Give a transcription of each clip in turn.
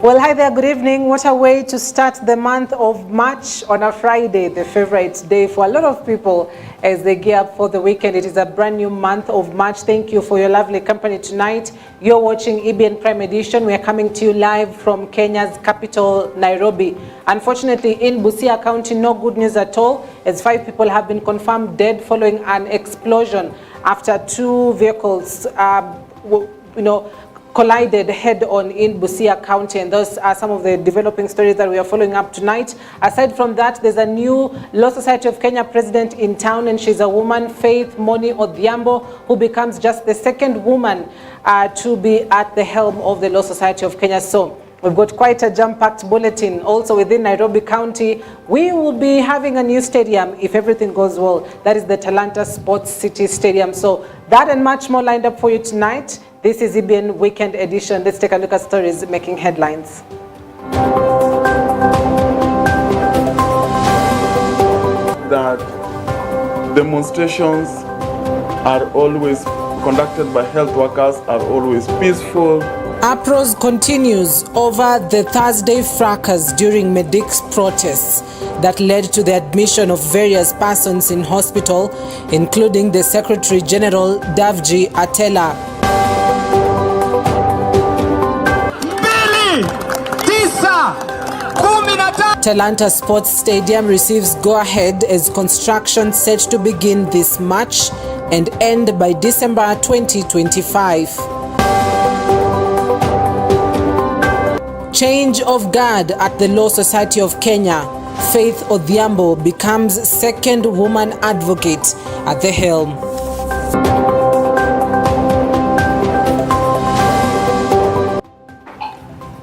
Well, hi there, good evening. What a way to start the month of March on a Friday, the favorite day for a lot of people as they gear up for the weekend. It is a brand new month of March. Thank you for your lovely company tonight. You're watching EBN Prime Edition. We are coming to you live from Kenya's capital, Nairobi. Unfortunately, in Busia County, no good news at all, as 5 people have been confirmed dead following an explosion after 2 vehicles, collided head-on in Busia County, and those are some of the developing stories that we are following up tonight. Aside from that, there's a new Law Society of Kenya president in town, and she's a woman, Faith Moni Odhiambo, who becomes just the second woman to be at the helm of the Law Society of Kenya. So we've got quite a jam-packed bulletin. Also within Nairobi County, we will be having a new stadium if everything goes well. That is the Talanta Sports City Stadium. So that and much more lined up for you tonight. This is EBN Weekend Edition. Let's take a look at stories making headlines. That demonstrations are always conducted by health workers, are always peaceful. Uproar continues over the Thursday fracas during Medic's protests that led to the admission of various persons in hospital, including the Secretary General Davji Atela. Talanta Sports Stadium receives go-ahead as construction set to begin this March and end by December 2025. Change of guard at the Law Society of Kenya. Faith Odhiambo becomes second woman advocate at the helm.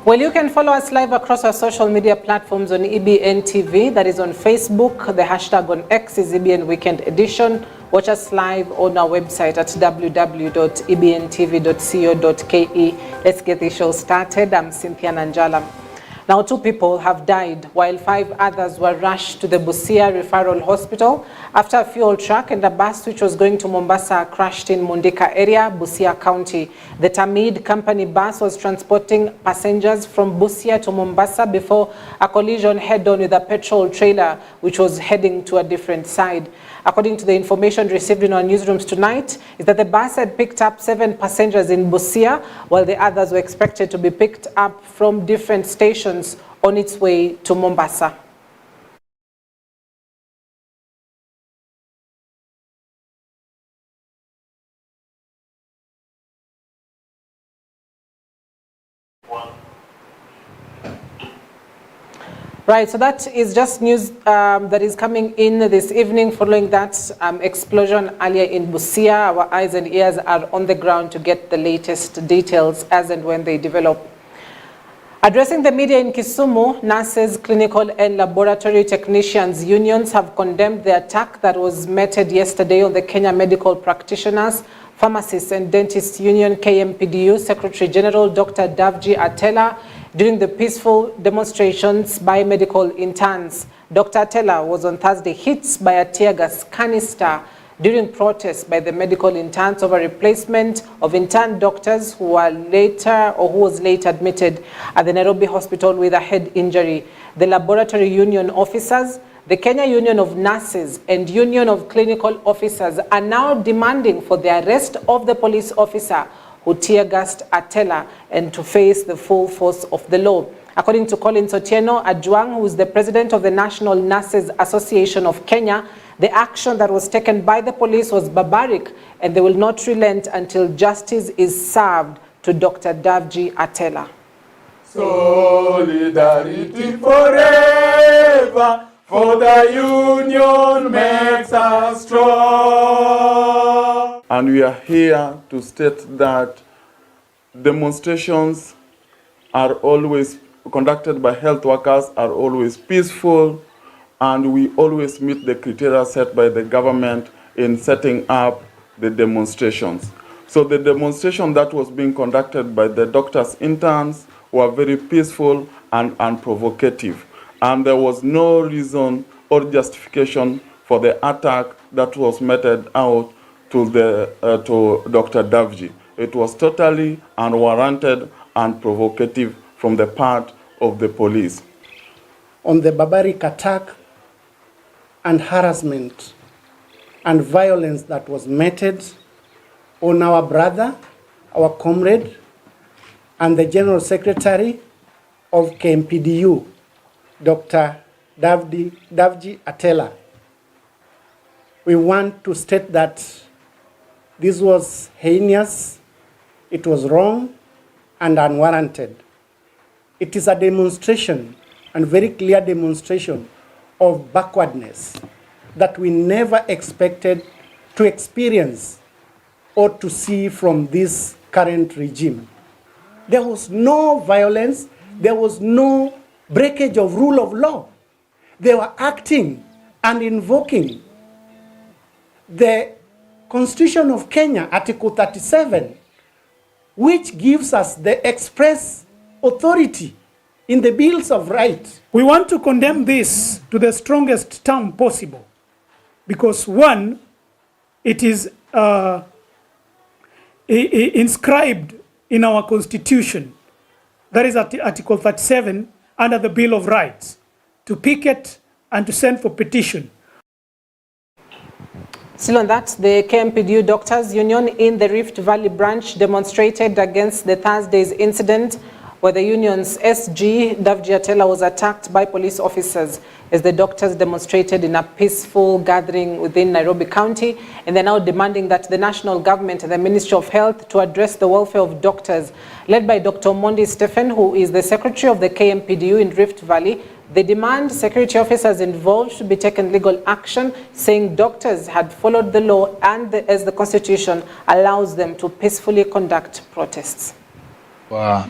Well, you can follow us live across our social media platforms on EBN TV. That is on Facebook. The hashtag on X is EBN Weekend Edition. Watch us live on our website at www.ebntv.co.ke. Let's get the show started. I'm Cynthia Nanjala. Now, 2 people have died while 5 others were rushed to the Busia Referral Hospital after a fuel truck and a bus which was going to Mombasa crashed in Mundika area, Busia County. The Tahmeed company bus was transporting passengers from Busia to Mombasa before a collision head-on with a petrol trailer which was heading to a different side. According to the information received in our newsrooms tonight, is that the bus had picked up 7 passengers in Busia, while the others were expected to be picked up from different stations on its way to Mombasa. Right, so that is just news that is coming in this evening following that explosion earlier in Busia. Our eyes and ears are on the ground to get the latest details as and when they develop. Addressing the media in Kisumu, nurses, clinical and laboratory technicians unions have condemned the attack that was meted yesterday on the Kenya Medical Practitioners, Pharmacists and Dentists Union KMPDU Secretary General Dr. Davji Atela during the peaceful demonstrations by medical interns. Dr. Atela was on Thursday hit by a tear gas canister during protests by the medical interns over replacement of intern doctors who was later admitted at the Nairobi hospital with a head injury. The laboratory union officers, the Kenya Union of Nurses and Union of Clinical Officers are now demanding for the arrest of the police officer who tear-gassed Atela and to face the full force of the law. According to Collins Otieno Ajwang, who is the president of the National Nurses Association of Kenya, the action that was taken by the police was barbaric and they will not relent until justice is served to Dr. Davji Atela. Solidarity forever, for the union makes us strong. And we are here to state that demonstrations are always conducted by health workers, are always peaceful, and we always meet the criteria set by the government in setting up the demonstrations. So the demonstration that was being conducted by the doctors' interns were very peaceful and unprovocative. And there was no reason or justification for the attack that was meted out to Dr. Davji. It was totally unwarranted and provocative from the part of the police. On the barbaric attack and harassment and violence that was meted on our brother, our comrade, and the General Secretary of KMPDU, Dr. Davji Atela. We want to state that this was heinous, it was wrong, and unwarranted. It is a demonstration, and very clear demonstration, of backwardness that we never expected to experience or to see from this current regime. There was no violence, there was no breakage of rule of law. They were acting and invoking the Constitution of Kenya, Article 37, which gives us the express authority in the Bills of Rights. We want to condemn this to the strongest term possible because, one, it is inscribed in our Constitution, that is Article 37, under the Bill of Rights, to picket and to send for petition. Still on that, the KMPDU Doctors Union in the Rift Valley branch demonstrated against the Thursday's incident where the union's SG, Davji Atela, was attacked by police officers as the doctors demonstrated in a peaceful gathering within Nairobi County, and they're now demanding that the national government and the Ministry of Health to address the welfare of doctors. Led by Dr. Mondi Stephen, who is the secretary of the KMPDU in Rift Valley, they demand security officers involved to be taken legal action, saying doctors had followed the law and as the Constitution allows them to peacefully conduct protests.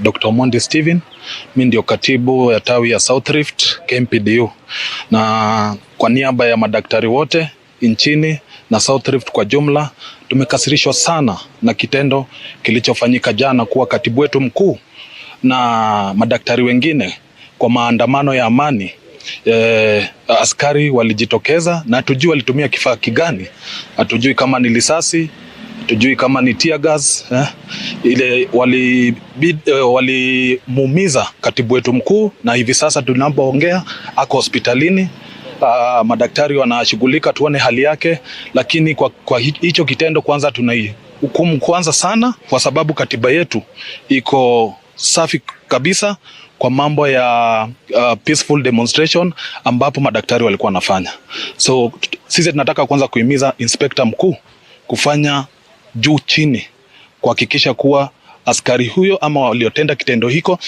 Dr. Mondi Stephen, mimi ndio katibu ya tawi ya South Rift KMPDU, na kwa niaba ya madaktari wote nchini na South Rift kwa jumla tumekasirishwa sana na kitendo kilichofanyika jana kuwa katibu wetu mkuu na madaktari wengine kwa maandamano ya amani. Askari walijitokeza na hatujui walitumia kifaa kigani, hatujui kama ni risasi, hatujui kama ni tear gas, ile walimuumiza katibu wetu mkuu, na hivi sasa tunapoongea ako hospitalini. Madaktari wanashughulika tuone hali yake, lakini kwa hicho kitendo kwanza tunaihukumu kwanza sana, kwa sababu katiba yetu iko safi kabisa kwa mambo ya peaceful demonstration ambapo madaktari walikuwa wanafanya. So sisi tunataka kwanza kuhimiza inspector mkuu kufanya juu chini kuhakikisha kuwa askari huyo ama waliotenda kitendo hicho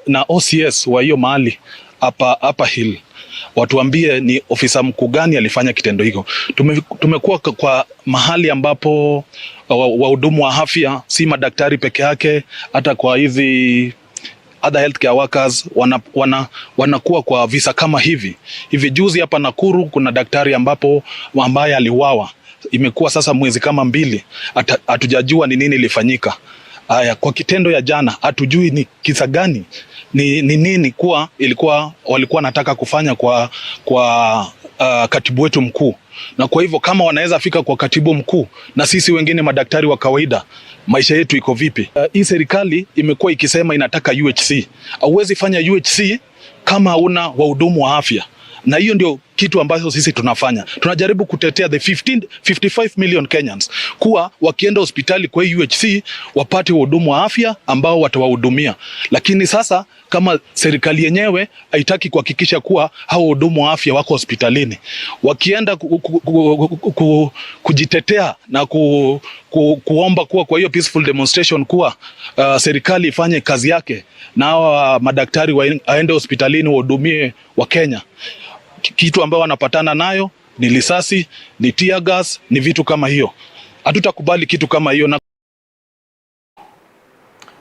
na OCS wa hiyo mahali hapa Hill watuambie ni ofisa mkuu gani alifanya kitendo hicho. Tumekuwa kwa mahali ambapo wahudumu wa afya si madaktari peke yake, hata kwa hizi other healthcare workers wanakuwa kwa visa kama hivi. Hivi juzi hapa Nakuru kuna daktari ambaye aliuawa. Imekuwa sasa mwezi kama 2 hatujajua ni nini ilifanyika. Kwa kitendo ya jana hatujui ni kisa gani, ni nini kuwa walikuwa nataka kufanya kwa katibu wetu mkuu. Na kwa hivyo kama wanaweza fika kwa katibu mkuu, na sisi wengine madaktari wa kawaida maisha yetu iko vipi? Hii serikali imekuwa ikisema inataka UHC. Hauwezi fanya UHC kama hauna wahudumu wa afya. Na hiyo ndio kitu ambacho sisi tunafanya. Tunajaribu kutetea the 55 million Kenyans kuwa wakienda hospitali kwa UHC wapate wahudumu wa afya ambao watawahudumia. Lakini sasa kama serikali yenyewe haitaki kuhakikisha kuwa hao wahudumu wa afya wako hospitalini, wakienda kujitetea na kuomba kuwa kwa hiyo peaceful demonstration kuwa serikali ifanye kazi yake na hawa madaktari waende hospitalini wahudumie wa Kenya, kitu ambao wanapatana nayo ni risasi, ni tear gas, ni vitu kama hiyo. Hatutakubali kitu kama hiyo.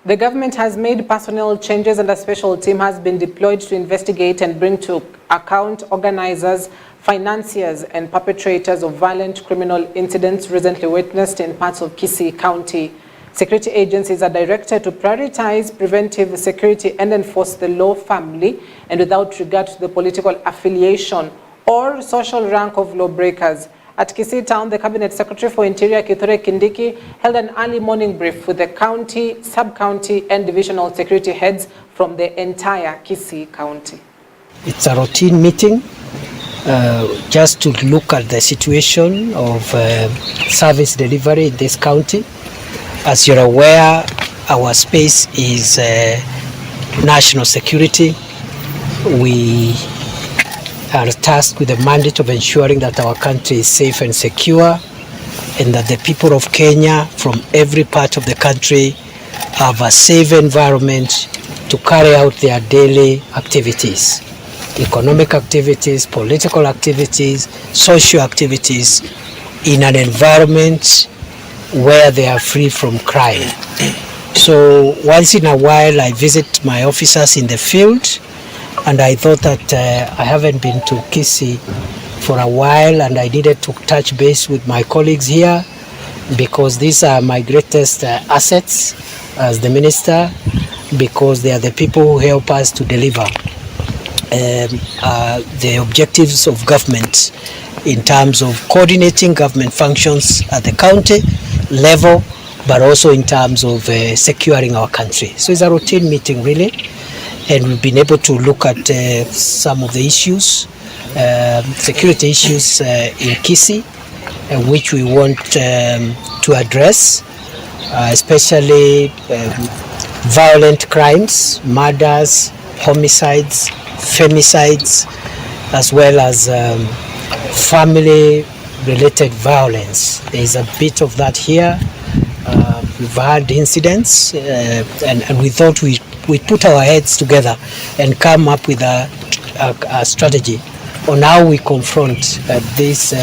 The government has made personnel changes and a special team has been deployed to investigate and bring to account organizers, financiers and perpetrators of violent criminal incidents recently witnessed in parts of Kisii County. Security agencies are directed to prioritize preventive security and enforce the law firmly and without regard to the political affiliation or social rank of lawbreakers. At Kisii Town, the Cabinet Secretary for Interior, Kithure Kindiki, held an early morning brief with the county, sub-county and divisional security heads from the entire Kisii County. It's a routine meeting just to look at the situation of service delivery in this county. As you're aware, our space is national security. We are tasked with the mandate of ensuring that our country is safe and secure, and that the people of Kenya from every part of the country have a safe environment to carry out their daily activities, economic activities, political activities, social activities, in an environment where they are free from crime. So once in a while I visit my officers in the field, and I thought that I haven't been to Kisii for a while, and I needed to touch base with my colleagues here because these are my greatest assets as the minister, because they are the people who help us to deliver the objectives of government in terms of coordinating government functions at the county level, but also in terms of securing our country. So it's a routine meeting really, and we've been able to look at some of the issues, security issues in Kisii, which we want to address, especially violent crimes, murders, homicides, femicides, as well as family-related violence. There is a bit of that here. We've had incidents, and we thought we put our heads together and come up with a strategy on how we confront these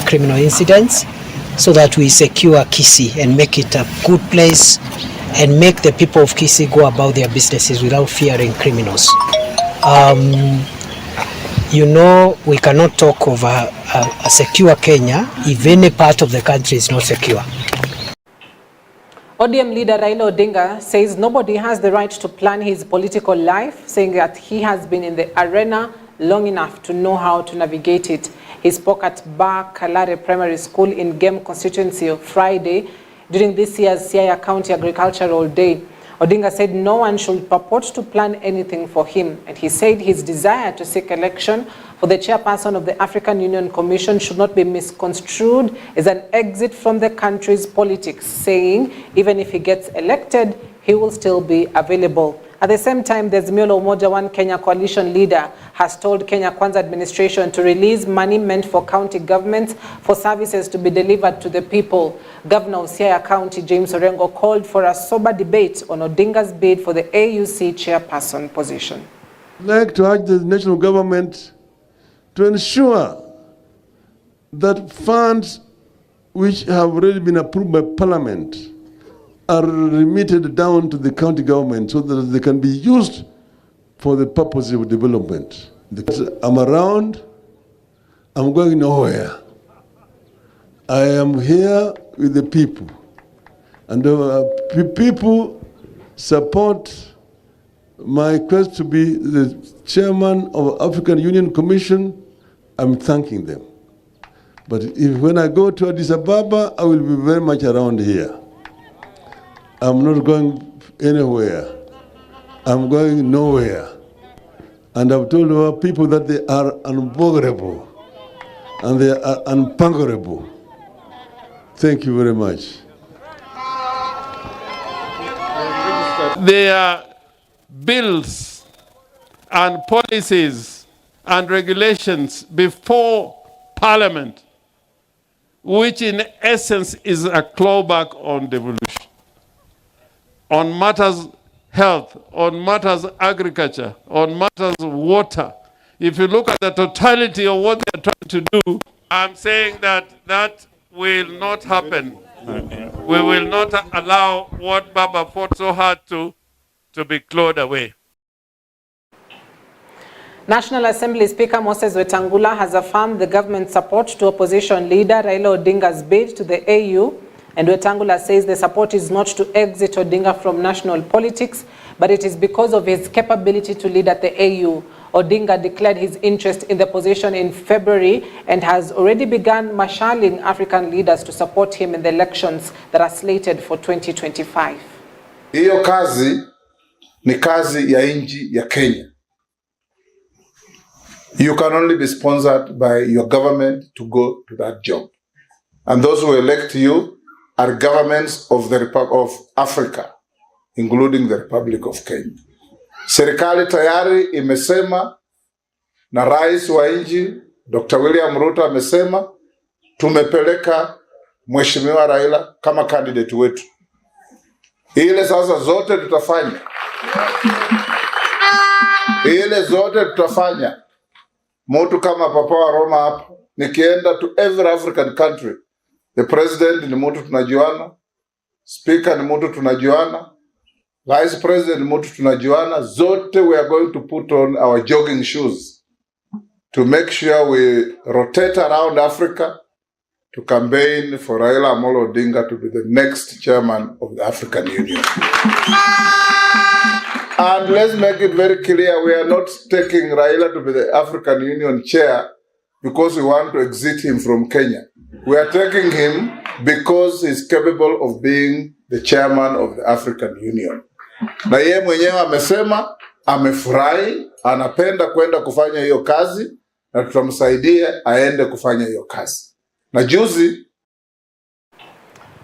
criminal incidents, so that we secure Kisii and make it a good place and make the people of Kisii go about their businesses without fearing criminals. You know, we cannot talk of a secure Kenya if any part of the country is not secure. ODM leader Raila Odinga says nobody has the right to plan his political life, saying that he has been in the arena long enough to know how to navigate it. He spoke at Bar Kalare Primary School in Gem constituency on Friday during this year's Siaya County Agricultural Day. Odinga said no one should purport to plan anything for him, and he said his desire to seek election for the chairperson of the African Union Commission should not be misconstrued as an exit from the country's politics, saying even if he gets elected, he will still be available. At the same time, the Azimio Umoja One Kenya coalition leader has told Kenya Kwanza administration to release money meant for county governments for services to be delivered to the people. Governor of Siaya County, James Orengo, called for a sober debate on Odinga's bid for the AUC chairperson position. I'd like to urge the national government to ensure that funds which have already been approved by Parliament are remitted down to the county government so that they can be used for the purpose of development. Because I'm around, I'm going nowhere. I am here with the people. And people support my quest to be the chairman of African Union Commission. I'm thanking them. But when I go to Addis Ababa, I will be very much around here. I'm not going anywhere. I'm going nowhere. And I've told our people that they are unboggerable and they are unpungerable. Thank you very much. There are bills and policies and regulations before Parliament, which in essence is a clawback on devolution. On matters health, on matters agriculture, on matters water. If you look at the totality of what they're trying to do, I'm saying that that will not happen. We will not allow what Baba fought so hard to be clawed away. National Assembly Speaker Moses Wetangula has affirmed the government's support to opposition leader Raila Odinga's bid to the AU, and Wetangula says the support is not to exit Odinga from national politics, but it is because of his capability to lead at the AU. Odinga declared his interest in the position in February and has already begun marshalling African leaders to support him in the elections that are slated for 2025. Hiyo kazi ni kazi ya nchi ya Kenya. You can only be sponsored by your government to go to that job. And those who elect you are governments of the Republic of Africa, including the Republic of Kenya. Serikali tayari imesema na rais wa nchi Dr. William Ruto amesema tumepeleka Mheshimiwa Raila kama candidate wetu. Ile sasa zote tutafanya. Ile zote tutafanya. Mtu kama Papa wa Roma hapo, nikienda to every African country, the president ni mtu tunajuana, speaker ni mtu tunajuana, vice president ni mtu tunajuana, zote we are going to put on our jogging shoes to make sure we rotate around Africa to campaign for Raila Amolo Odinga to be the next chairman of the African Union. And let's make it very clear, we are not taking Raila to be the African Union chair because we want to exit him from Kenya. We are taking him because he's capable of being the chairman of the African Union. Na yeye mwenyewe amesema, amefurahi, anapenda kwenda kufanya hiyo kazi, na tutamsaidia aende kufanya hiyo kazi. Na juzi,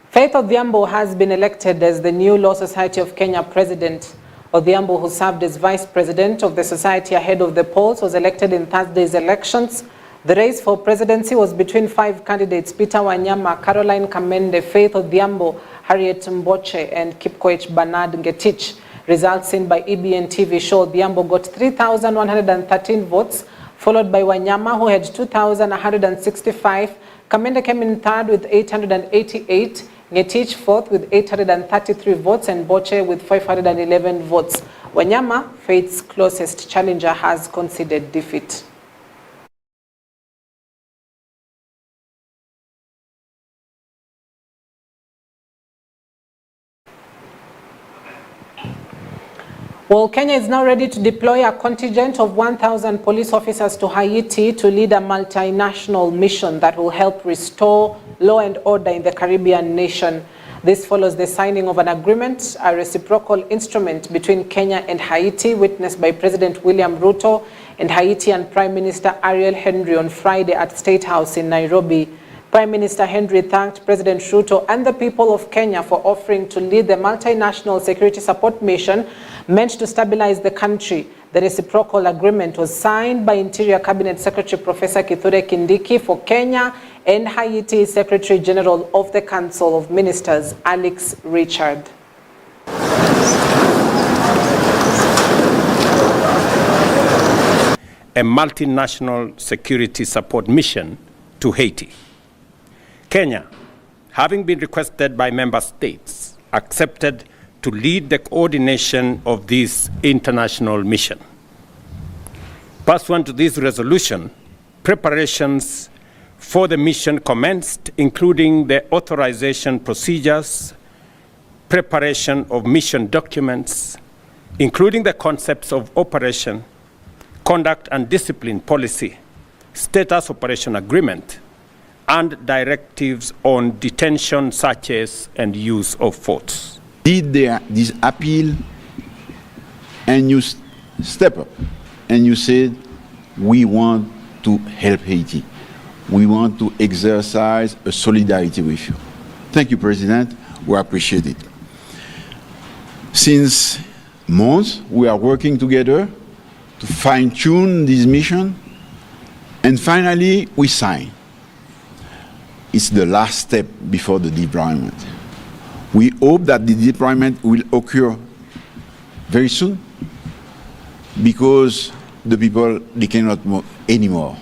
Faith Odhiambo has been elected as the new Law Society of Kenya president. Odhiambo, who served as vice president of the society ahead of the polls, was elected in Thursday's elections. The race for presidency was between 5 candidates: Peter Wanyama, Caroline Kamende, Faith Odhiambo, Harriet Mboche, and Kipkoech Bernard Ngetich. Results seen by EBN TV show Odhiambo got 3,113 votes, followed by Wanyama, who had 2,165. Kamende came in third with 888. Ngetich fourth with 833 votes, and Boche with 511 votes. Wanyama, Faith's closest challenger, has conceded defeat. Well, Kenya is now ready to deploy a contingent of 1,000 police officers to Haiti to lead a multinational mission that will help restore law and order in the Caribbean nation. This follows the signing of an agreement, a reciprocal instrument between Kenya and Haiti, witnessed by President William Ruto and Haitian Prime Minister Ariel Henry on Friday at State House in Nairobi. Prime Minister Henry thanked President Ruto and the people of Kenya for offering to lead the multinational security support mission meant to stabilize the country. The reciprocal agreement was signed by Interior Cabinet Secretary Professor Kithure Kindiki for Kenya and Haiti Secretary General of the Council of Ministers, Alex Richard. A multinational security support mission to Haiti. Kenya, having been requested by member states, accepted to lead the coordination of this international mission. Pursuant to this resolution, preparations for the mission commenced, including the authorization procedures, preparation of mission documents, including the concepts of operation, conduct and discipline policy, status operation agreement, and directives on detention, searches, and use of force. Did this appeal, and you step up, and you said, we want to help Haiti. We want to exercise a solidarity with you. Thank you, President. We appreciate it. Since months, we are working together to fine-tune this mission, and finally, we sign. It's the last step before the deployment. We hope that the deployment will occur very soon because the people, they cannot move anymore.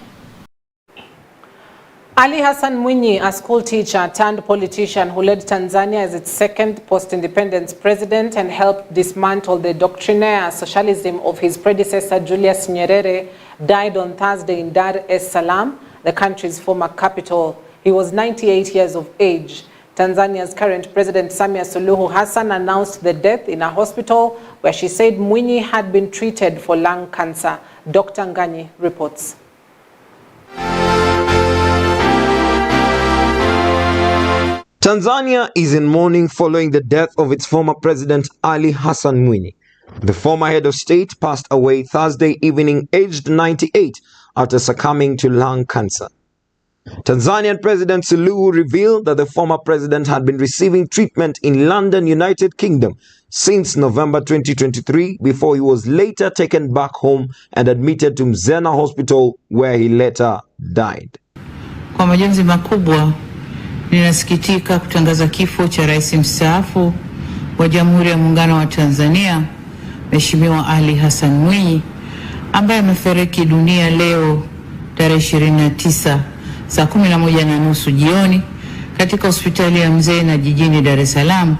Ali Hassan Mwinyi, a school teacher turned politician who led Tanzania as its second post-independence president and helped dismantle the doctrinaire socialism of his predecessor Julius Nyerere, died on Thursday in Dar es Salaam, the country's former capital. He was 98 years of age. Tanzania's current president Samia Suluhu Hassan announced the death in a hospital where she said Mwinyi had been treated for lung cancer. Dr. Ngani reports. Tanzania is in mourning following the death of its former president Ali Hassan Mwinyi. The former head of state passed away Thursday evening, aged 98, after succumbing to lung cancer. Tanzanian President Suluhu revealed that the former president had been receiving treatment in London, United Kingdom since November 2023 before he was later taken back home and admitted to Mzena Hospital where he later died. Kwa majonzi makubwa, ninasikitika kutangaza kifo cha rais mstaafu wa Jamhuri ya Muungano wa Tanzania, Mheshimiwa Ali Hassan Mwinyi, ambaye amefariki dunia leo tarehe 29 saa 11:30 jioni katika hospitali ya Mzena jijini Dar es Salaam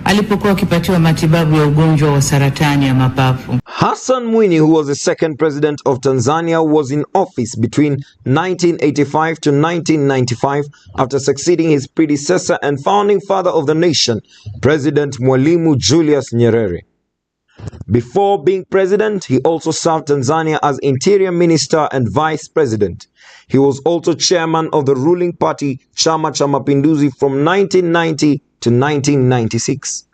alipokuwa akipatiwa matibabu ya ugonjwa wa saratani ya mapafu. Hassan Mwinyi, who was the second president of Tanzania, was in office between 1985 to 1995 after succeeding his predecessor and founding father of the nation, President Mwalimu Julius Nyerere. Before being president, he also served Tanzania as interior minister and vice president. He was also chairman of the ruling party Chama cha Mapinduzi from 1990 to 1996.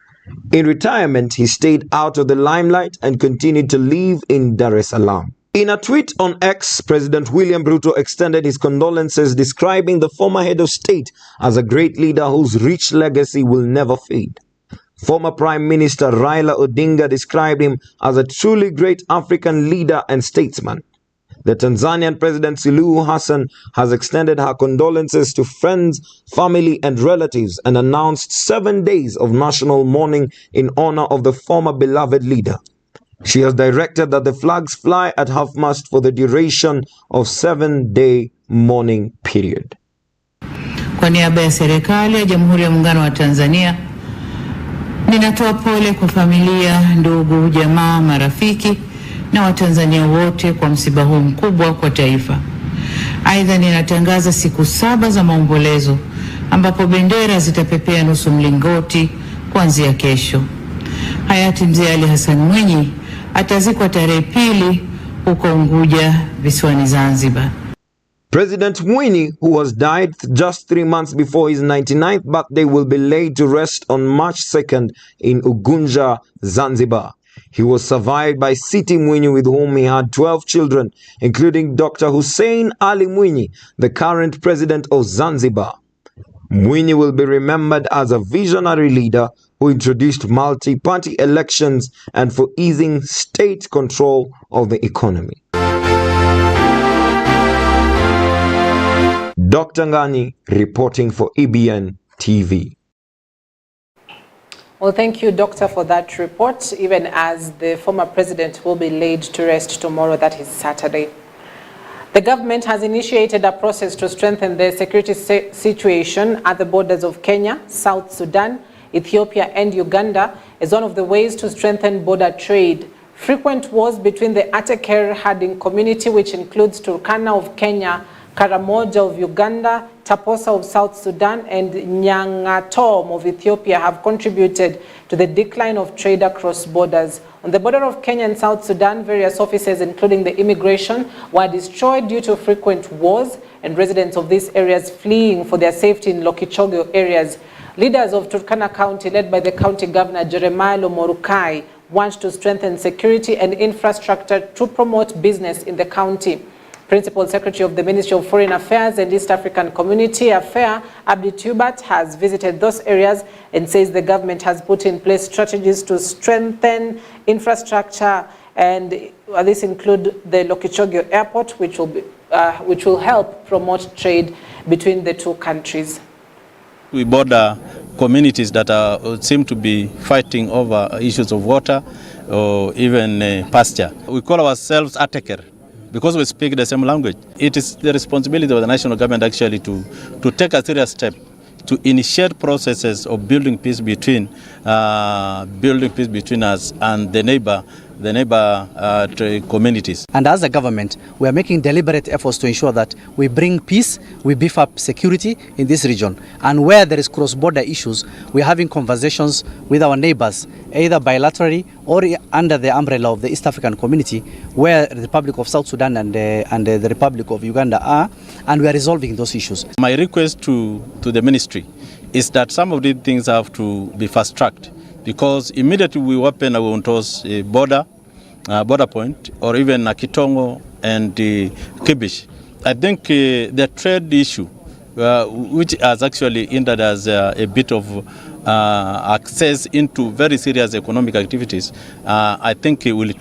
In retirement, he stayed out of the limelight and continued to live in Dar es Salaam. In a tweet on X, President William Ruto extended his condolences, describing the former head of state as a great leader whose rich legacy will never fade. Former Prime Minister Raila Odinga described him as a truly great African leader and statesman. The Tanzanian President Suluhu Hassan has extended her condolences to friends, family and relatives and announced 7 days of national mourning in honor of the former beloved leader. She has directed that the flags fly at half-mast for the duration of 7-day mourning period. Kwa niaba ya serikali ya Jamhuri ya Muungano wa Tanzania, ninatoa pole kwa familia, ndugu, jamaa, marafiki na Watanzania wote kwa msiba huu mkubwa kwa taifa. Aidha, ninatangaza siku 7 za maombolezo ambapo bendera zitapepea nusu mlingoti kuanzia kesho. Hayati Mzee Ali Hassan Mwinyi atazikwa tarehe 2 huko Unguja visiwani Zanzibar. President Mwinyi, who was died just 3 months before his 99th birthday, will be laid to rest on March 2nd in Unguja, Zanzibar. He was survived by Siti Mwinyi, with whom he had 12 children, including Dr. Hussein Ali Mwinyi, the current president of Zanzibar. Mwinyi will be remembered as a visionary leader who introduced multi-party elections and for easing state control of the economy. Dr. Ngani reporting for EBN TV. Well, thank you, Doctor, for that report, even as the former president will be laid to rest tomorrow, that is Saturday. The government has initiated a process to strengthen the security situation at the borders of Kenya, South Sudan, Ethiopia and Uganda as one of the ways to strengthen border trade. Frequent wars between the Ateker herding community, which includes Turkana of Kenya, Karamoja of Uganda, Taposa of South Sudan, and Nyangatom of Ethiopia have contributed to the decline of trade across borders. On the border of Kenya and South Sudan, various offices, including the immigration, were destroyed due to frequent wars and residents of these areas fleeing for their safety in Lokichogio areas. Leaders of Turkana County, led by the County Governor Jeremiah Lomorukai, want to strengthen security and infrastructure to promote business in the county. Principal Secretary of the Ministry of Foreign Affairs and East African Community Affairs, Abdi Tubat, has visited those areas and says the government has put in place strategies to strengthen infrastructure, and this include the Lokichogio Airport, which will help promote trade between the two countries. We border communities that seem to be fighting over issues of water or even pasture. We call ourselves Ateker, because we speak the same language. It is the responsibility of the national government actually to take a serious step to initiate processes of building peace between us and the neighbor communities. And as a government, we are making deliberate efforts to ensure that we bring peace, we beef up security in this region. And where there is cross-border issues, we are having conversations with our neighbors, either bilaterally or under the umbrella of the East African Community, where the Republic of South Sudan and the Republic of Uganda are, and we are resolving those issues. My request to the ministry is that some of these things have to be fast-tracked, because immediately we open Awonto's border point, or even Kitongo and Kibish, I think the trade issue, which has actually hindered us a bit of access into very serious economic activities, I think it will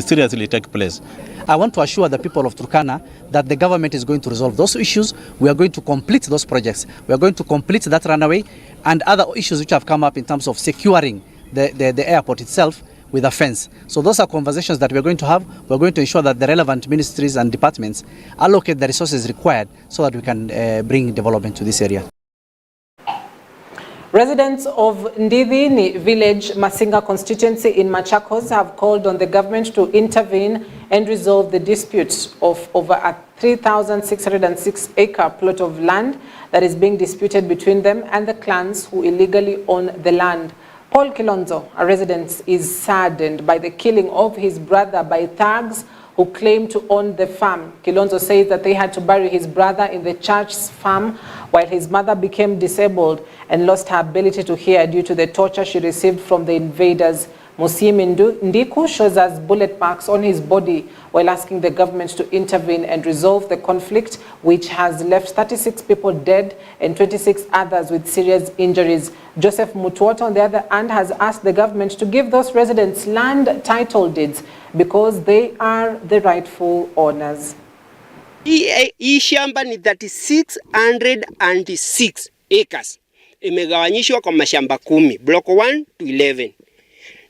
seriously take place. I want to assure the people of Turkana that the government is going to resolve those issues. We are going to complete those projects. We are going to complete that runway and other issues which have come up in terms of securing the airport itself with a fence. So those are conversations that we're going to have. We're going to ensure that the relevant ministries and departments allocate the resources required so that we can bring development to this area. Residents of Ndidhi village, Masinga constituency in Machakos have called on the government to intervene and resolve the dispute of over a 3,606-acre plot of land that is being disputed between them and the clans who illegally own the land. Paul Kilonzo, a resident, is saddened by the killing of his brother by thugs who claim to own the farm. Kilonzo says that they had to bury his brother in the church's farm while his mother became disabled and lost her ability to hear due to the torture she received from the invaders. Musim Ndiku shows us bullet marks on his body while asking the government to intervene and resolve the conflict, which has left 36 people dead and 26 others with serious injuries. Joseph Mutuoto, on the other hand, has asked the government to give those residents land title deeds because they are the rightful owners. Hii shamba ni 3606 acres. Imegawanyishwa kwa mashamba 10, block 1 to 11.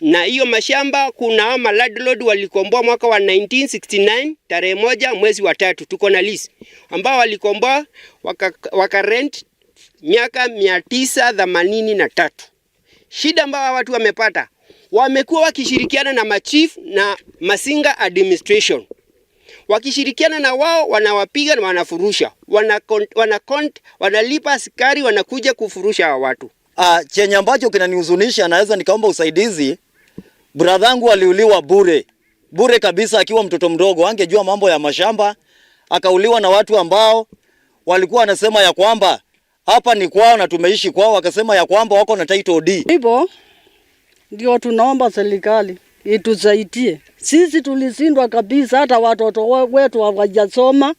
Na hiyo mashamba kuna landlord walikomboa mwaka wa 1969 tarehe 1 mwezi wa 3, tuko na list ambao walikomboa waka rent miaka 983. Shida ambayo watu wamepata, wamekuwa wakishirikiana na machief na Masinga administration. Wakishirikiana na wao wanawapiga na wanafurusha. Wanalipa askari wanakuja kufurusha hawa watu. Chenye ambacho kinanihuzunisha, naweza nikaomba usaidizi. Bradhangu aliuliwa bure kabisa akiwa mtoto mdogo, angejua mambo ya mashamba, akauliwa na watu ambao walikuwa wanasema ya kwamba hapa ni kwao na tumeishi kwao, wakasema ya kwamba wako na title deed. Hivyo ndio tunaomba serikali itusaidie. Sisi tulishindwa kabisa, hata watoto wetu hawajasoma.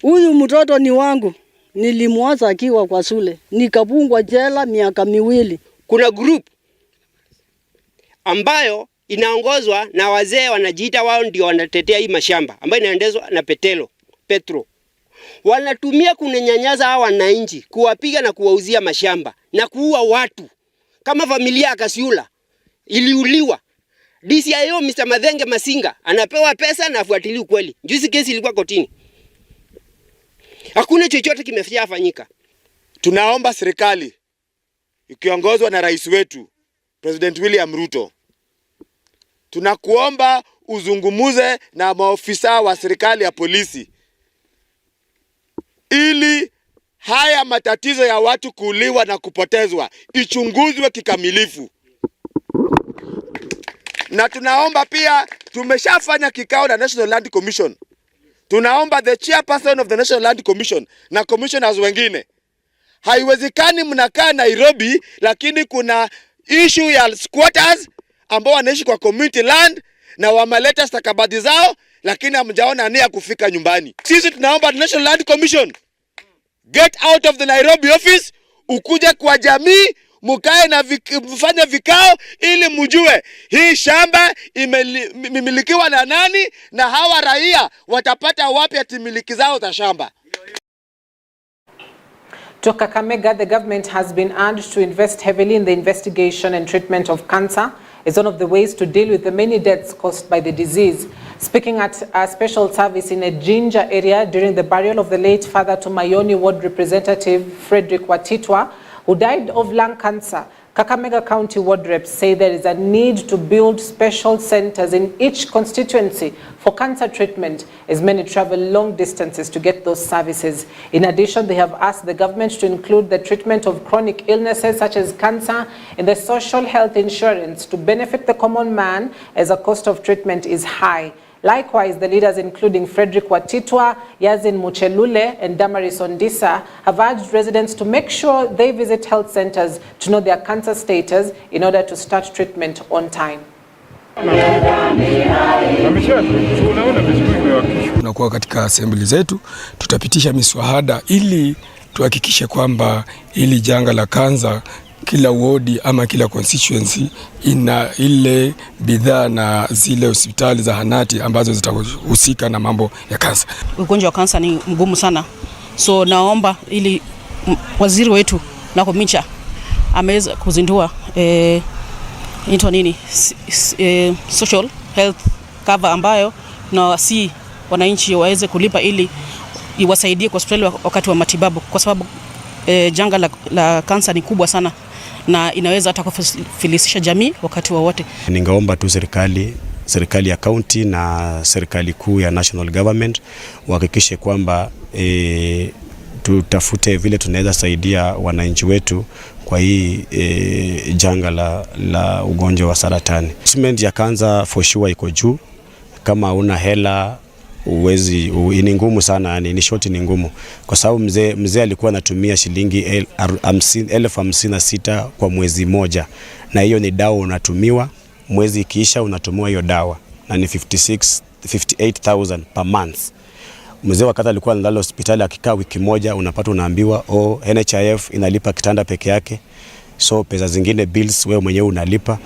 Huyu mtoto ni wangu, nilimwacha akiwa kwa shule, nikafungwa jela miaka 2. Kuna group ambayo inaongozwa na wazee wanajiita wao ndio wanatetea hii mashamba, ambayo inaendezwa na Petro. Wanatumia kunyanyaza hawa wananchi, kuwapiga na kuwauzia mashamba na kuua watu. Kama familia Akasiula iliuliwa, DCIO Mr. Madhenge Masinga anapewa pesa na afuatilie ukweli. Juzi kesi ilikuwa kotini. Hakuna chochote kimefanyika. Tunaomba serikali ikiongozwa na rais wetu President William Ruto, tunakuomba uzungumuze na maofisa wa serikali ya polisi ili haya matatizo ya watu kuuliwa na kupotezwa ichunguzwe kikamilifu. Na tunaomba pia, tumeshafanya kikao na National Land Commission. Tunaomba the chairperson of the National Land Commission na commissioners wengine. Haiwezekani mnakaa Nairobi lakini kuna issue ya squatters ambao wanaishi kwa community land na wameleta stakabadhi zao lakini hamjaona nia kufika nyumbani. Sisi tunaomba National Land Commission, get out of the Nairobi office, ukuja kwa jamii, mukae na mfanye vikao ili mjue hii shamba imemilikiwa na nani na hawa raia watapata wapi hatimiliki zao za shamba. To Kakamega, the government has been urged to invest heavily in the investigation and treatment of cancer as one of the ways to deal with the many deaths caused by the disease. Speaking at a special service in a Jinja area during the burial of the late father to Mayoni Ward Representative Frederick Watitwa, who died of lung cancer, Kakamega County ward reps say there is a need to build special centers in each constituency for cancer treatment, as many travel long distances to get those services. In addition, they have asked the government to include the treatment of chronic illnesses such as cancer in the social health insurance to benefit the common man, as the cost of treatment is high. Likewise, the leaders including Frederick Watitwa, Yazin Muchelule and Damaris Ondisa have urged residents to make sure they visit health centers to know their cancer status in order to start treatment on time. Tunakuwa katika assembly zetu, tutapitisha miswada ili tuhakikishe kwamba ili janga la kansa kila wodi ama kila constituency ina ile bidhaa na zile hospitali za zahanati ambazo zitahusika na mambo ya kansa. Ugonjwa wa kansa ni mgumu sana. So naomba ili waziri wetu Nakumicha ameweza kuzindua social health cover ambayo na wasi wananchi waweze kulipa ili iwasaidie kwa hospitali wakati wa matibabu, kwa sababu janga la kansa ni kubwa sana na inaweza hata kufilisisha jamii wakati wowote. Ningeomba tu serikali ya county na serikali kuu ya national government wahakikishe kwamba tutafute vile tunaweza saidia wananchi wetu kwa hii janga la ugonjwa wa saratani. Treatment ya kansa for sure iko juu. Kama una hela ni ngumu sana, yani ni shoti ni ngumu, kwa sababu mzee alikuwa anatumia shilingi 56,000 kwa mwezi moja, na hiyo ni dawa unatumiwa, mwezi ikiisha unatumia hiyo dawa, na ni 58,000 per month. Mzee wakati alikuwa analala hospitali akikaa wiki moja, unapata unaambiwa NHIF inalipa kitanda peke yake, so pesa zingine bills wewe mwenyewe unalipa.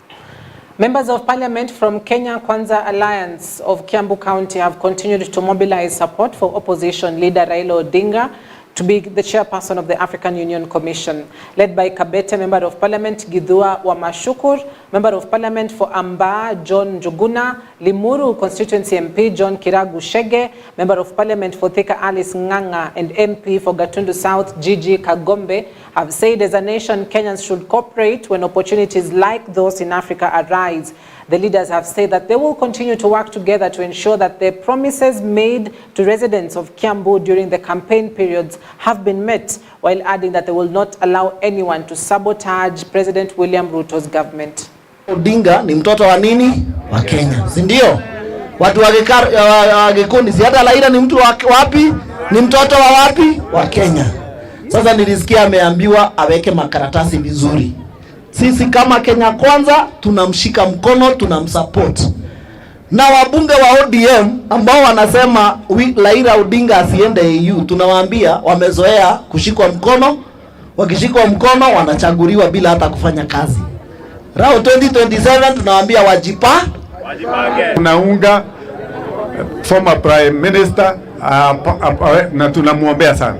Members of Parliament from Kenya Kwanza Alliance of Kiambu County have continued to mobilize support for opposition leader Raila Odinga to be the chairperson of the African Union Commission. Led by Kabete, Member of Parliament Gidhua Wamashukur, Member of Parliament for Amba John Njuguna, Limuru Constituency MP John Kiragu Shege, Member of Parliament for Thika Alice Nganga, and MP for Gatundu South Gigi Kagombe have said as a nation Kenyans should cooperate when opportunities like those in Africa arise. The leaders have said that they will continue to work together to ensure that the promises made to residents of Kiambu during the campaign periods have been met, while adding that they will not allow anyone to sabotage President William Ruto's government. Odinga ni mtoto wa nini? Wa Kenya, si ndio? Watu wa Gikundi, si hata Raila ni mtu wapi? Ni mtoto wa wapi? Wa Kenya. Sasa nilisikia ameambiwa aweke makaratasi vizuri. Sisi kama Kenya Kwanza tunamshika mkono, tunamsupport. Na wabunge wa ODM ambao wanasema Raila Odinga asiende EU, tunawaambia wamezoea kushikwa mkono, wakishikwa mkono wanachaguliwa bila hata kufanya kazi. Rao 2027 tunawaambia wajipange. Tunaunga former prime minister na tunamuombea sana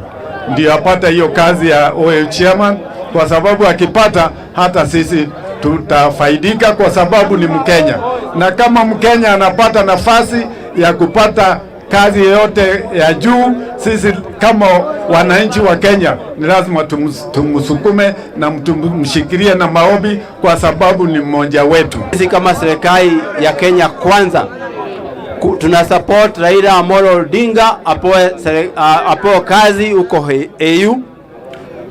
ndio apata hiyo kazi ya OL chairman, kwa sababu akipata hata sisi tutafaidika, kwa sababu ni Mkenya, na kama Mkenya anapata nafasi ya kupata kazi yote ya juu, sisi kama wananchi wa Kenya ni lazima tumsukume na tumshikilie na maombi, kwa sababu ni mmoja wetu. Sisi kama serikali ya Kenya Kwanza tuna support Raila Amolo Odinga apoe kazi huko EU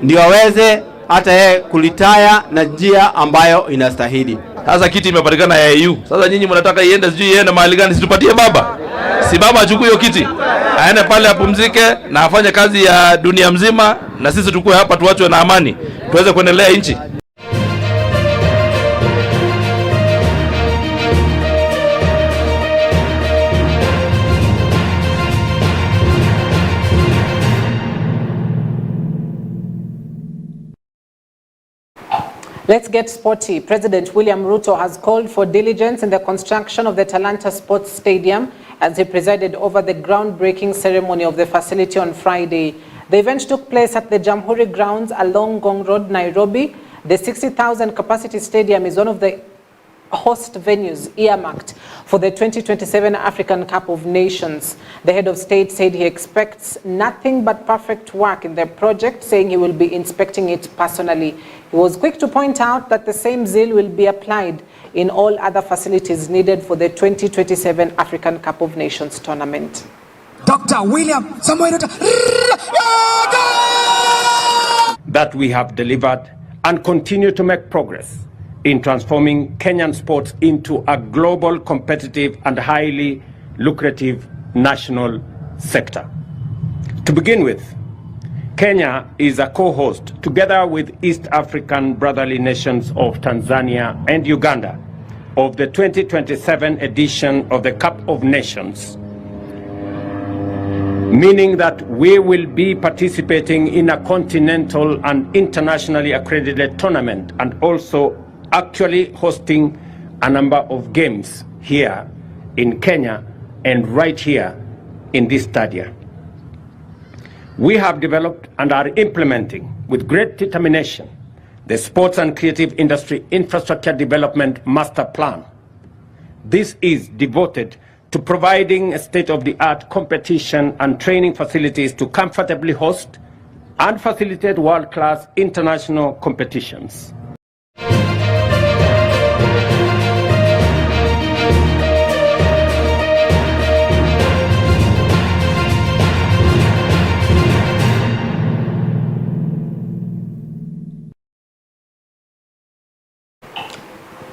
ndio aweze hata yeye kulitaya na njia ambayo inastahili. Sasa kiti imepatikana ya EU. Sasa nyinyi mnataka iende sijui iende mahali gani? Situpatie baba. Si baba achukue hiyo kiti. Aende pale apumzike na afanye kazi ya dunia mzima, na sisi tukue hapa tuachwe na amani. Tuweze kuendelea nchi. Let's get sporty. President William Ruto has called for diligence in the construction of the Talanta Sports Stadium as he presided over the groundbreaking ceremony of the facility on Friday. The event took place at the Jamhuri grounds along Ngong Road, Nairobi. The 60,000 capacity stadium is one of the host venues earmarked for the 2027 African Cup of Nations. The head of state said he expects nothing but perfect work in the project, saying he will be inspecting it personally. He was quick to point out that the same zeal will be applied in all other facilities needed for the 2027 African Cup of Nations tournament. Dr. William Samuel that we have delivered and continue to make progress in transforming Kenyan sports into a global, competitive and highly lucrative national sector. To begin with, Kenya is a co-host, together with East African brotherly nations of Tanzania and Uganda, of the 2027 edition of the Cup of Nations, meaning that we will be participating in a continental and internationally accredited tournament and also actually hosting a number of games here in Kenya and right here in this stadium. We have developed and are implementing with great determination the Sports and Creative Industry Infrastructure Development Master Plan. This is devoted to providing state-of-the-art competition and training facilities to comfortably host and facilitate world-class international competitions.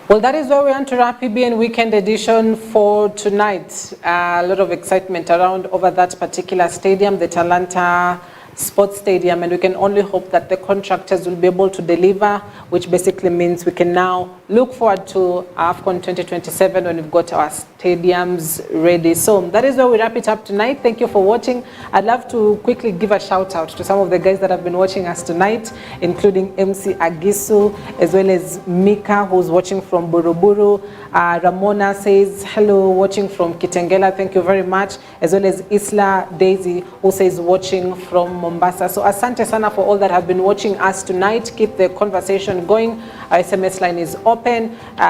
Well, that is where we enter our PBN Weekend Edition for tonight. A lot of excitement around over that particular stadium, the Talanta Sports Stadium, and we can only hope that the contractors will be able to deliver, which basically means we can now look forward to AFCON 2027 when we've got our stadiums ready. So that is where we wrap it up tonight. Thank you for watching. I'd love to quickly give a shout out to some of the guys that have been watching us tonight, including MC Agisu, as well as Mika, who's watching from Buruburu. Ramona says, hello, watching from Kitengela. Thank you very much. As well as Isla Daisy, who says watching from Mombasa. So asante sana for all that have been watching us tonight. Keep the conversation going. Our SMS line is open.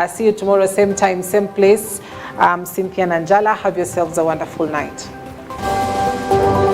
See you tomorrow, same time, same place. Cynthia Nanjala. Have yourselves a wonderful night.